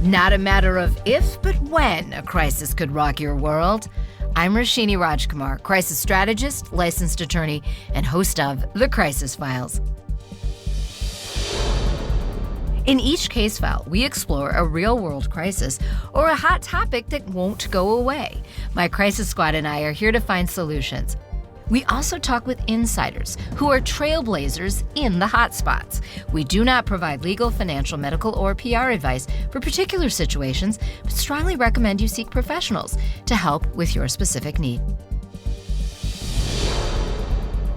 Not a matter of if, but when a crisis could rock your world. I'm Roshini Rajkumar, crisis strategist, licensed attorney, and host of The Crisis Files. In each case file, we explore a real-world crisis or a hot topic that won't go away. My crisis squad and I are here to find solutions. We also talk with insiders who are trailblazers in the hot spots. We do not provide legal, financial, medical, or PR advice for particular situations, but strongly recommend you seek professionals to help with your specific need.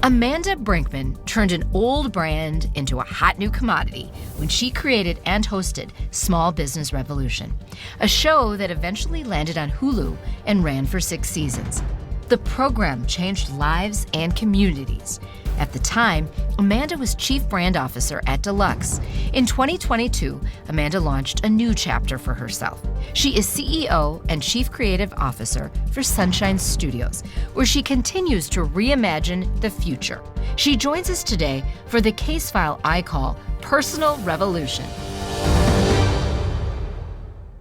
Amanda Brinkman turned an old brand into a hot new commodity when she created and hosted Small Business Revolution, a show that eventually landed on Hulu and ran for 6 seasons. The program changed lives and communities. At the time, Amanda was Chief Brand Officer at Deluxe. In 2022, Amanda launched a new chapter for herself. She is CEO and Chief Creative Officer for Sunshine Studios, where she continues to reimagine the future. She joins us today for the case file I call Personal Revolution.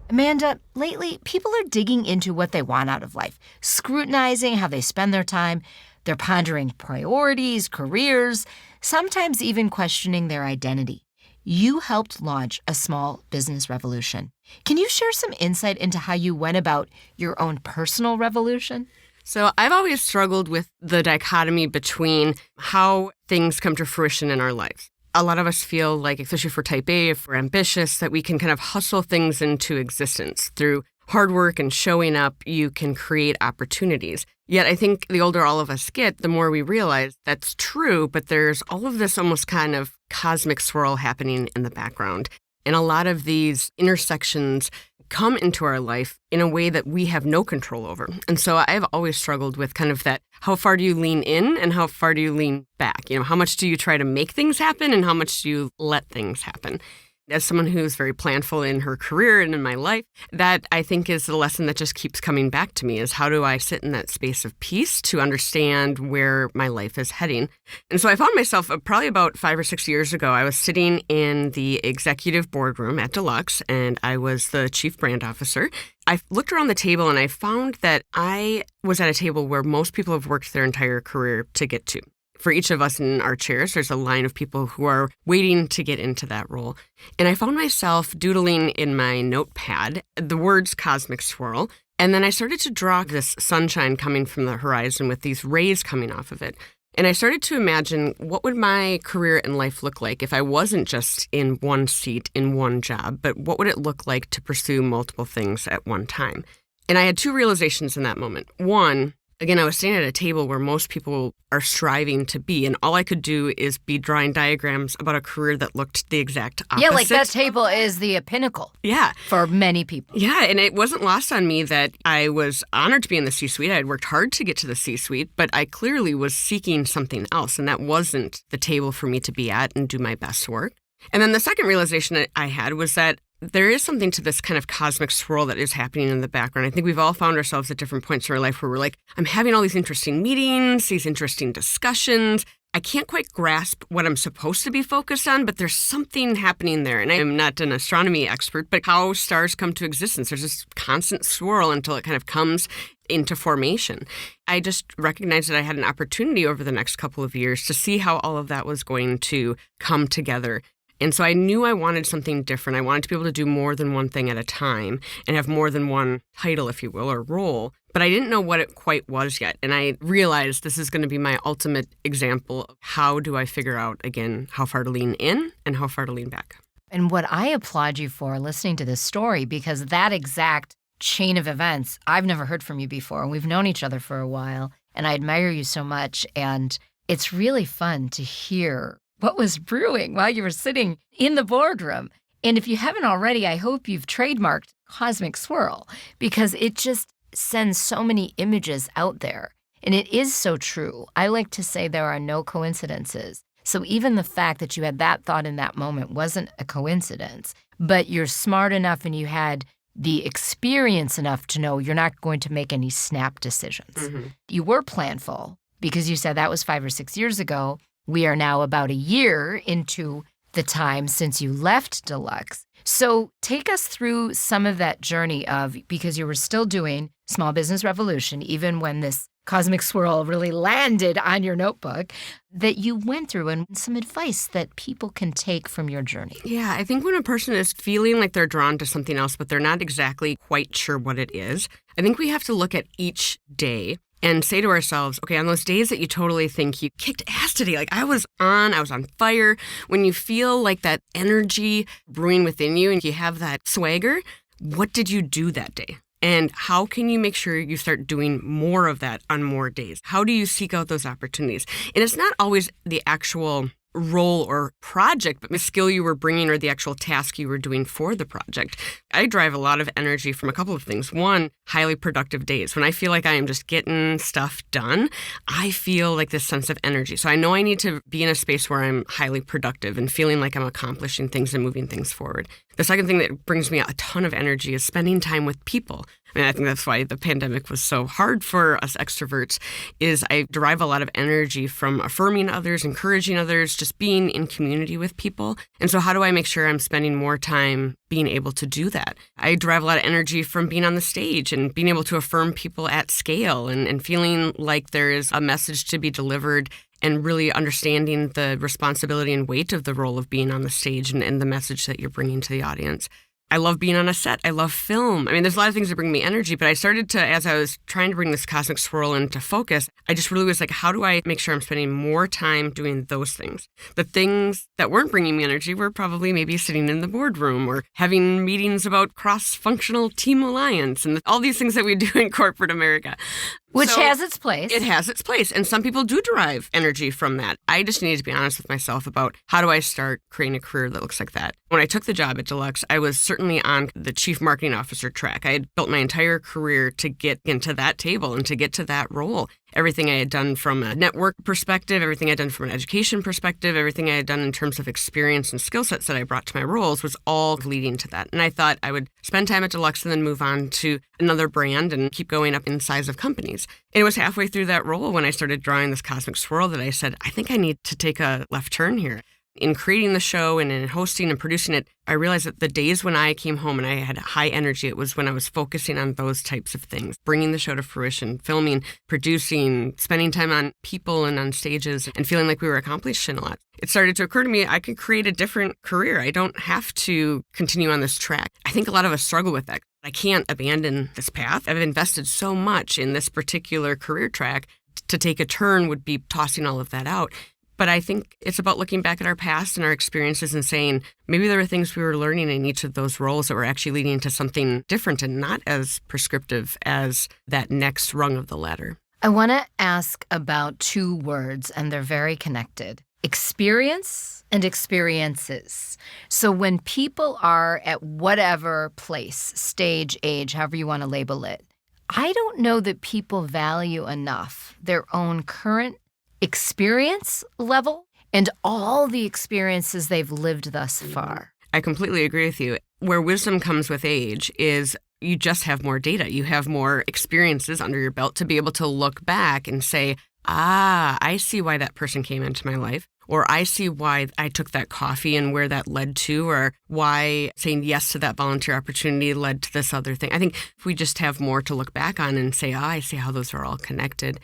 Amanda, lately, people are digging into what they want out of life, scrutinizing how they spend their time. They're pondering priorities, careers, sometimes even questioning their identity. You helped launch a small business revolution. Can you share some insight into how you went about your own personal revolution? So I've always struggled with the dichotomy between how things come to fruition in our lives. A lot of us feel like, especially for type A, if we're ambitious, that we can kind of hustle things into existence. Through hard work and showing up, you can create opportunities. Yet I think the older all of us get, the more we realize that's true, but there's all of this almost kind of cosmic swirl happening in the background. And a lot of these intersections come into our life in a way that we have no control over. And so I've always struggled with kind of that, how far do you lean in and how far do you lean back? You know, how much do you try to make things happen and how much do you let things happen? As someone who's very planful in her career and in my life, that I think is the lesson that just keeps coming back to me is how do I sit in that space of peace to understand where my life is heading? And so I found myself probably about 5 or 6 years ago, I was sitting in the executive boardroom at Deluxe and I was the chief brand officer. I looked around the table and I found that I was at a table where most people have worked their entire career to get to. For each of us in our chairs, there's a line of people who are waiting to get into that role. And I found myself doodling in my notepad the words cosmic swirl. And then I started to draw this sunshine coming from the horizon with these rays coming off of it. And I started to imagine what would my career and life look like if I wasn't just in one seat, in one job, but what would it look like to pursue multiple things at one time? And I had 2 realizations in that moment. One, again, I was standing at a table where most people are striving to be, and all I could do is be drawing diagrams about a career that looked the exact opposite. Yeah, like that table is the pinnacle. Yeah. For many people. Yeah, and it wasn't lost on me that I was honored to be in the C-suite. I had worked hard to get to the C-suite, but I clearly was seeking something else, and that wasn't the table for me to be at and do my best work. And then the second realization that I had was that there is something to this kind of cosmic swirl that is happening in the background. I think we've all found ourselves at different points in our life where we're like, I'm having all these interesting meetings, these interesting discussions. I can't quite grasp what I'm supposed to be focused on, but there's something happening there. And I'm not an astronomy expert, but how stars come to existence, there's this constant swirl until it kind of comes into formation. I just recognized that I had an opportunity over the next couple of years to see how all of that was going to come together. And so I knew I wanted something different. I wanted to be able to do more than one thing at a time and have more than one title, if you will, or role. But I didn't know what it quite was yet. And I realized this is going to be my ultimate example of how do I figure out, again, how far to lean in and how far to lean back. And what I applaud you for listening to this story, because that exact chain of events, I've never heard from you before. And we've known each other for a while. And I admire you so much. And it's really fun to hear what was brewing while you were sitting in the boardroom. And if you haven't already, I hope you've trademarked Cosmic Swirl because it just sends so many images out there. And it is so true. I like to say there are no coincidences. So even the fact that you had that thought in that moment wasn't a coincidence, but you're smart enough and you had the experience enough to know you're not going to make any snap decisions. Mm-hmm. You were planful because you said that was 5 or 6 years ago. We are now about a year into the time since you left Deluxe. So take us through some of that journey of, because you were still doing Small Business Revolution, even when this cosmic swirl really landed on your notebook, that you went through, and some advice that people can take from your journey. Yeah, I think when a person is feeling like they're drawn to something else, but they're not exactly quite sure what it is, I think we have to look at each day and say to ourselves, okay, on those days that you totally think you kicked ass today, like I was on fire, when you feel like that energy brewing within you and you have that swagger, what did you do that day? And how can you make sure you start doing more of that on more days? How do you seek out those opportunities? And it's not always the actual role or project, but the skill you were bringing or the actual task you were doing for the project. I derive a lot of energy from a couple of things. One, highly productive days. When I feel like I am just getting stuff done, I feel like this sense of energy. So I know I need to be in a space where I'm highly productive and feeling like I'm accomplishing things and moving things forward. The second thing that brings me a ton of energy is spending time with people. I mean, I think that's why the pandemic was so hard for us extroverts, is I derive a lot of energy from affirming others, encouraging others, just being in community with people. And so how do I make sure I'm spending more time being able to do that? I derive a lot of energy from being on the stage and being able to affirm people at scale and feeling like there is a message to be delivered and really understanding the responsibility and weight of the role of being on the stage and the message that you're bringing to the audience. I love being on a set. I love film. I mean, there's a lot of things that bring me energy, but I started to, as I was trying to bring this cosmic swirl into focus, I just really was like, how do I make sure I'm spending more time doing those things? The things that weren't bringing me energy were probably maybe sitting in the boardroom or having meetings about cross-functional team alliance and all these things that we do in corporate America. Which has its place. It has its place. And some people do derive energy from that. I just need to be honest with myself about how do I start creating a career that looks like that. When I took the job at Deluxe, I was certainly on the chief marketing officer track. I had built my entire career to get into that table and to get to that role. Everything I had done from a network perspective, everything I'd done from an education perspective, everything I had done in terms of experience and skill sets that I brought to my roles was all leading to that. And I thought I would spend time at Deluxe and then move on to another brand and keep going up in size of companies. And it was halfway through that role when I started drawing this cosmic swirl that I said, I think I need to take a left turn here. In creating the show and in hosting and producing it, I realized that the days when I came home and I had high energy, it was when I was focusing on those types of things, bringing the show to fruition, filming, producing, spending time on people and on stages, and feeling like we were accomplishing a lot. It started to occur to me, I could create a different career. I don't have to continue on this track. I think a lot of us struggle with that. I can't abandon this path. I've invested so much in this particular career track. To take a turn would be tossing all of that out. But I think it's about looking back at our past and our experiences and saying, maybe there were things we were learning in each of those roles that were actually leading to something different and not as prescriptive as that next rung of the ladder. I want to ask about two words, and they're very connected: experience and experiences. So when people are at whatever place, stage, age, however you want to label it, I don't know that people value enough their own current experience level and all the experiences they've lived thus far. I completely agree with you. Where wisdom comes with age is you just have more data. You have more experiences under your belt to be able to look back and say, I see why that person came into my life, or I see why I took that coffee and where that led to, or why saying yes to that volunteer opportunity led to this other thing. I think if we just have more to look back on and say, I see how those are all connected.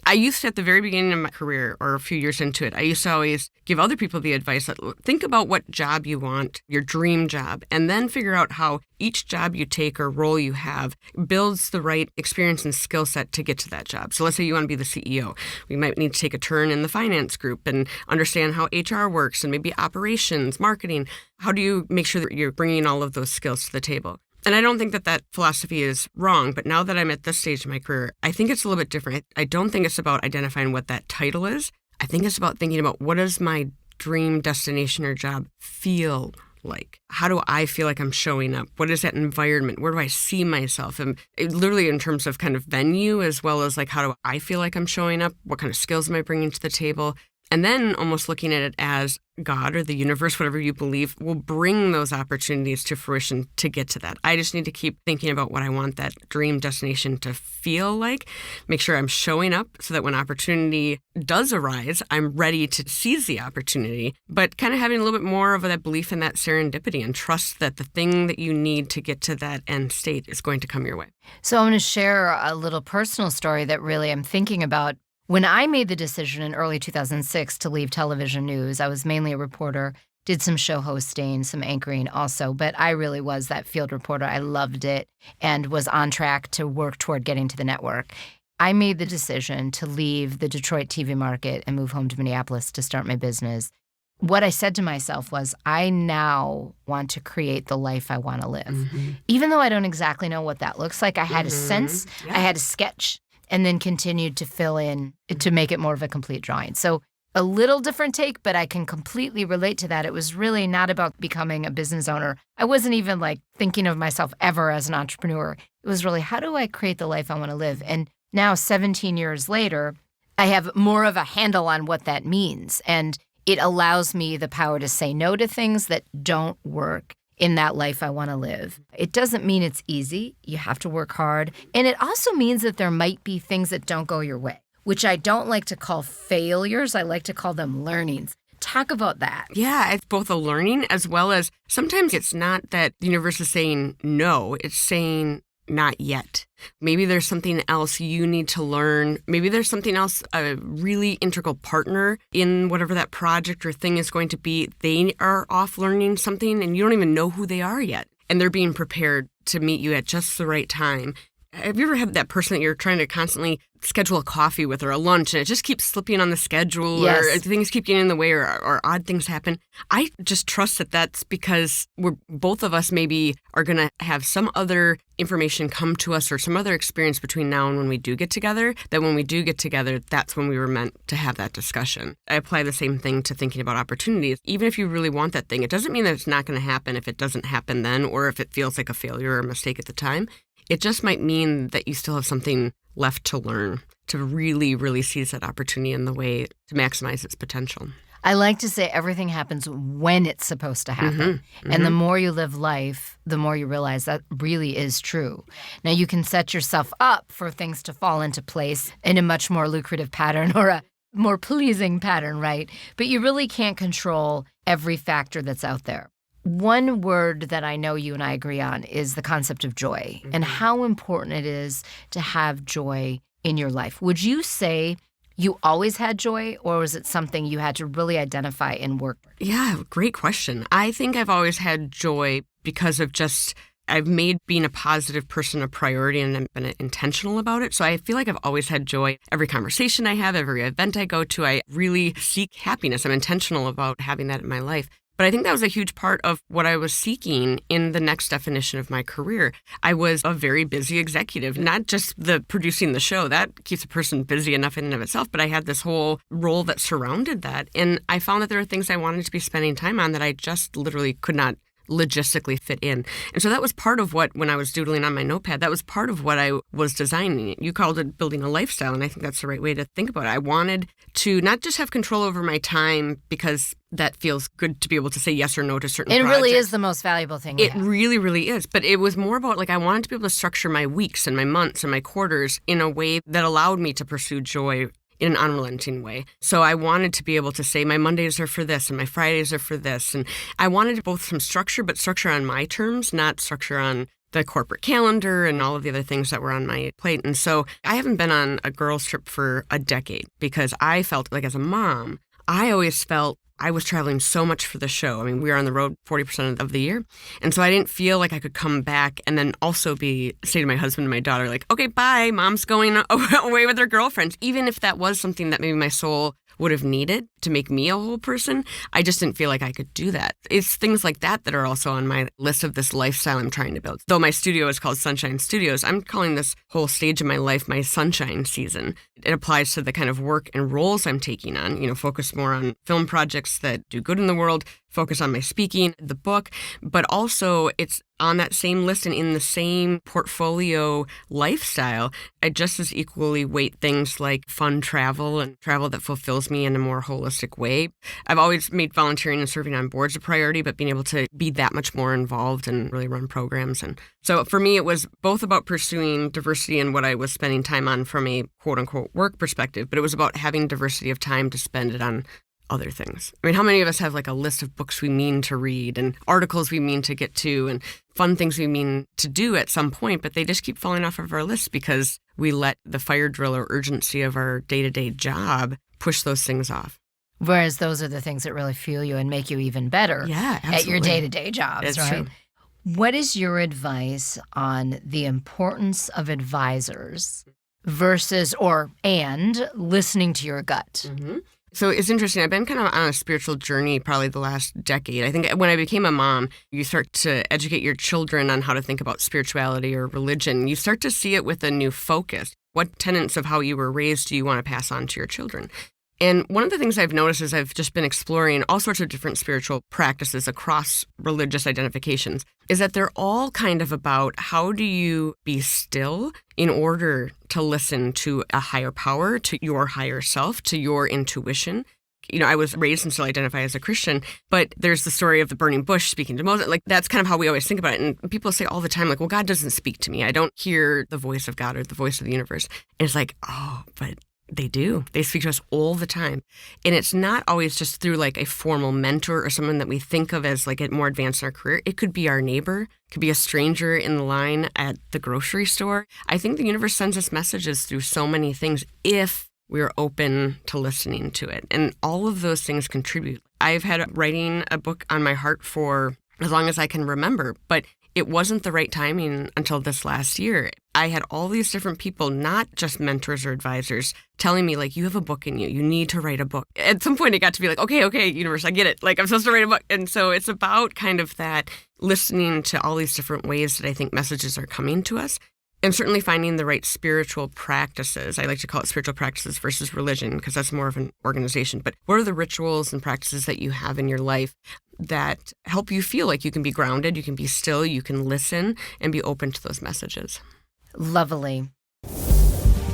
I used to, at the very beginning of my career, or a few years into it, I used to always give other people the advice that think about what job you want, your dream job, and then figure out how each job you take or role you have builds the right experience and skill set to get to that job. So let's say you want to be the CEO. We might need to take a turn in the finance group and understand how HR works and maybe operations, marketing. How do you make sure that you're bringing all of those skills to the table? And I don't think that that philosophy is wrong, but now that I'm at this stage of my career, I think it's a little bit different. I don't think it's about identifying what that title is. I think it's about thinking about, what does my dream destination or job feel like? How do I feel like I'm showing up? What is that environment? Where do I see myself? And literally in terms of kind of venue, as well as like, how do I feel like I'm showing up? What kind of skills am I bringing to the table? And then almost looking at it as God or the universe, whatever you believe, will bring those opportunities to fruition to get to that. I just need to keep thinking about what I want that dream destination to feel like, make sure I'm showing up so that when opportunity does arise, I'm ready to seize the opportunity, but kind of having a little bit more of that belief in that serendipity and trust that the thing that you need to get to that end state is going to come your way. So I'm going to share a little personal story that really I'm thinking about. When I made the decision in early 2006 to leave television news, I was mainly a reporter, did some show hosting, some anchoring also, but I really was that field reporter. I loved it and was on track to work toward getting to the network. I made the decision to leave the Detroit TV market and move home to Minneapolis to start my business. What I said to myself was, I now want to create the life I want to live. Mm-hmm. Even though I don't exactly know what that looks like, I had a sense, I had a sketch, and then continued to fill in to make it more of a complete drawing. So a little different take, but I can completely relate to that. It was really not about becoming a business owner. I wasn't even thinking of myself ever as an entrepreneur. It was really, how do I create the life I want to live? And now 17 years later, I have more of a handle on what that means. And it allows me the power to say no to things that don't work in that life I want to live. It doesn't mean it's easy. You have to work hard. And it also means that there might be things that don't go your way, which I don't like to call failures. I like to call them learnings. Talk about that. Yeah, it's both a learning as well as sometimes it's not that the universe is saying no, it's saying not yet. Maybe there's something else you need to learn. Maybe there's something else, a really integral partner in whatever that project or thing is going to be. They are off learning something and you don't even know who they are yet. And they're being prepared to meet you at just the right time. Have you ever had that person that you're trying to constantly schedule a coffee with or a lunch and it just keeps slipping on the schedule or things keep getting in the way or odd things happen? I just trust that that's because both of us maybe are going to have some other information come to us or some other experience between now and when we do get together, that when we do get together, that's when we were meant to have that discussion. I apply the same thing to thinking about opportunities. Even if you really want that thing, it doesn't mean that it's not going to happen if it doesn't happen then or if it feels like a failure or a mistake at the time. It just might mean that you still have something left to learn to really, really seize that opportunity in the way to maximize its potential. I like to say everything happens when it's supposed to happen. Mm-hmm. And the more you live life, the more you realize that really is true. Now, you can set yourself up for things to fall into place in a much more lucrative pattern or a more pleasing pattern, right? But you really can't control every factor that's out there. One word that I know you and I agree on is the concept of joy and how important it is to have joy in your life. Would you say you always had joy, or was it something you had to really identify and work? Yeah, great question. I think I've always had joy because of I've made being a positive person a priority and I've been intentional about it. So I feel like I've always had joy. Every conversation I have, every event I go to, I really seek happiness. I'm intentional about having that in my life. But I think that was a huge part of what I was seeking in the next definition of my career. I was a very busy executive, not just the producing the show. That keeps a person busy enough in and of itself, but I had this whole role that surrounded that. And I found that there were things I wanted to be spending time on that I just literally could not logistically fit in. And so that was part of what, when I was doodling on my notepad, that was part of what I was designing. You called it building a lifestyle, and I think that's the right way to think about it. I wanted to not just have control over my time because that feels good to be able to say yes or no to certain projects. It really is the most valuable thing. It really, really is. But it was more about I wanted to be able to structure my weeks and my months and my quarters in a way that allowed me to pursue joy in an unrelenting way. So I wanted to be able to say my Mondays are for this and my Fridays are for this. And I wanted both some structure, but structure on my terms, not structure on the corporate calendar and all of the other things that were on my plate. And so I haven't been on a girls' trip for a decade because I felt like as a mom, I always felt I was traveling so much for the show. I mean, we were on the road 40% of the year. And so I didn't feel like I could come back and then also say to my husband and my daughter, okay, bye, mom's going away with her girlfriends. Even if that was something that maybe my soul would have needed to make me a whole person, I just didn't feel like I could do that. It's things like that that are also on my list of this lifestyle I'm trying to build. Though my studio is called Sunshine Studios, I'm calling this whole stage of my life my sunshine season. It applies to the kind of work and roles I'm taking on, focus more on film projects, books that do good in the world, focus on my speaking, the book, but also it's on that same list and in the same portfolio lifestyle. I just as equally weight things like fun travel and travel that fulfills me in a more holistic way. I've always made volunteering and serving on boards a priority, but being able to be that much more involved and really run programs. And so for me, it was both about pursuing diversity in what I was spending time on from a quote unquote work perspective, but it was about having diversity of time to spend it on other things. I mean, how many of us have like a list of books we mean to read and articles we mean to get to and fun things we mean to do at some point, but they just keep falling off of our list because we let the fire drill or urgency of our day-to-day job push those things off. Whereas those are the things that really fuel you and make you even better at your day-to-day jobs, That's right? true. What is your advice on the importance of advisors versus and listening to your gut? Mm-hmm. So it's interesting. I've been kind of on a spiritual journey probably the last decade. I think when I became a mom, you start to educate your children on how to think about spirituality or religion. You start to see it with a new focus. What tenets of how you were raised do you want to pass on to your children? And one of the things I've noticed is I've just been exploring all sorts of different spiritual practices across religious identifications, is that they're all kind of about how do you be still in order to listen to a higher power, to your higher self, to your intuition. You know, I was raised and still identify as a Christian, but there's the story of the burning bush speaking to Moses. Like, that's kind of how we always think about it. And people say all the time, like, well, God doesn't speak to me. I don't hear the voice of God or the voice of the universe. And it's like, oh, but they do. They speak to us all the time. And it's not always just through like a formal mentor or someone that we think of as like more advanced in our career. It could be our neighbor, it could be a stranger in the line at the grocery store. I think the universe sends us messages through so many things if we're open to listening to it. And all of those things contribute. I've had writing a book on my heart for as long as I can remember, but it wasn't the right timing until this last year. I had all these different people, not just mentors or advisors, telling me, like, you have a book in you. You need to write a book. At some point, it got to be like, okay, universe, I get it. Like, I'm supposed to write a book. And so it's about kind of that listening to all these different ways that I think messages are coming to us. And certainly finding the right spiritual practices. I like to call it spiritual practices versus religion because that's more of an organization. But what are the rituals and practices that you have in your life that help you feel like you can be grounded, you can be still, you can listen, and be open to those messages? Lovely.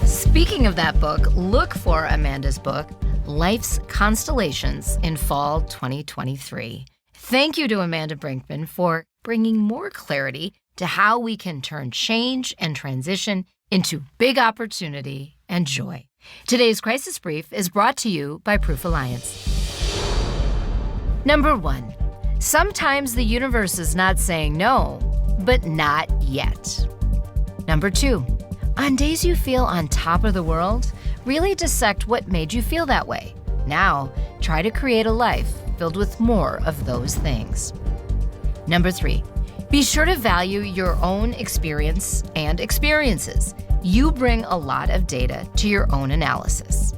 Speaking of that book, look for Amanda's book, Life's Constellations, in fall 2023. Thank you to Amanda Brinkman for bringing more clarity to how we can turn change and transition into big opportunity and joy. Today's Crisis Brief is brought to you by Proof Alliance. Number 1, sometimes the universe is not saying no, but not yet. Number 2, on days you feel on top of the world, really dissect what made you feel that way. Now, try to create a life filled with more of those things. Number 3, be sure to value your own experience and experiences. You bring a lot of data to your own analysis.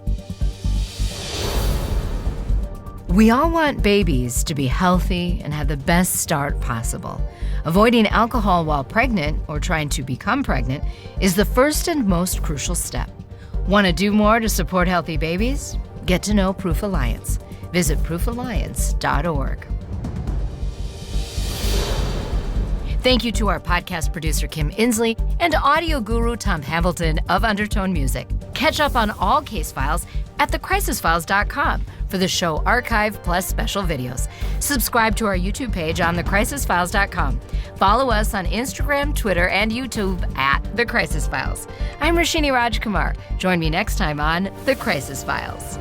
We all want babies to be healthy and have the best start possible. Avoiding alcohol while pregnant or trying to become pregnant is the first and most crucial step. Want to do more to support healthy babies? Get to know Proof Alliance. Visit proofalliance.org. Thank you to our podcast producer, Kim Inslee, and audio guru, Tom Hamilton of Undertone Music. Catch up on all case files at thecrisisfiles.com for the show archive plus special videos. Subscribe to our YouTube page on thecrisisfiles.com. Follow us on Instagram, Twitter, and YouTube at The Crisis Files. I'm Roshini Rajkumar. Join me next time on The Crisis Files.